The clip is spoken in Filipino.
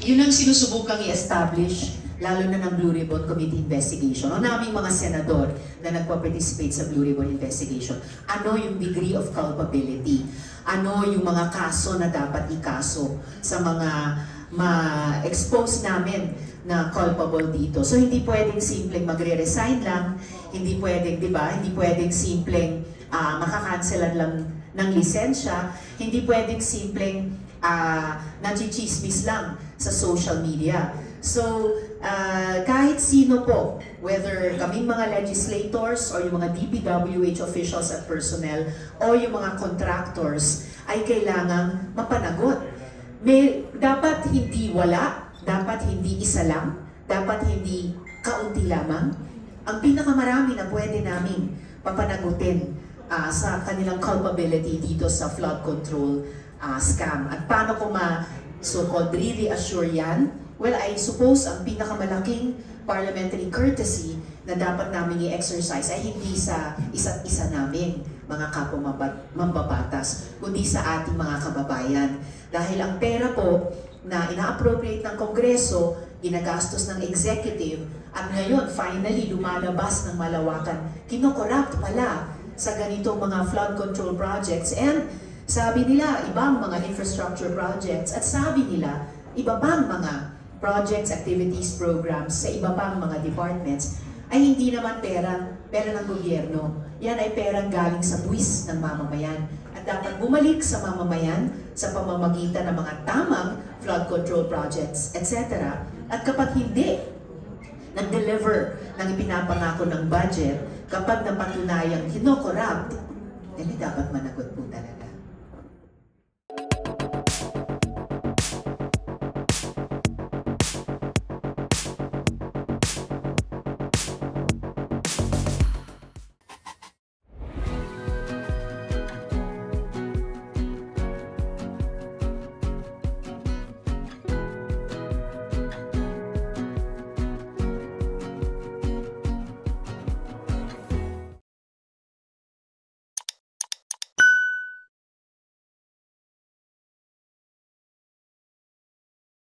Yun ang sinusubukang i-establish, lalo na ng Blue Ribbon Committee investigation. O naming mga senador na nagpa-participate sa Blue Ribbon investigation. Ano yung degree of culpability? Ano yung mga kaso na dapat ikaso sa mga ma-expose namin na culpable dito. So hindi pwedeng simpleng magre-resign lang, hindi pwedeng, di ba? Hindi pwedeng simpleng makakancelan lang ng lisensya, hindi pwedeng simpleng nachichismis lang sa social media. So, kahit sino po, whether kaming mga legislators or yung mga DPWH officials at personnel o yung mga contractors, ay kailangang mapanagot. Dapat hindi wala, dapat hindi isa lang, dapat hindi kaunti lamang. Ang pinakamarami na pwede namin papanagutin sa kanilang culpability dito sa flood control scam. At paano ko so-called re-reassure yan? Well, I suppose ang pinakamalaking parliamentary courtesy na dapat namin i-exercise ay hindi sa isa't isa namin, mga kapwa mambabatas, kundi sa ating mga kababayan. Dahil ang pera po na ina-appropriate ng Kongreso, ginagastos ng executive, at ngayon, finally, lumalabas ng malawakan, kinokorrupt pala sa ganitong mga flood control projects. And sabi nila, ibang mga infrastructure projects, at sabi nila, iba pang mga projects, activities, programs sa iba pang mga departments, ay hindi naman pera ng gobyerno. Yan ay perang galing sa buwis ng mamamayan. At dapat bumalik sa mamamayan sa pamamagitan ng mga tamang flood control projects, etc. At kapag hindi nag-deliver ng ipinapangako ng budget, kapag napatunayang kinokorrupt, dapat managot po talaga.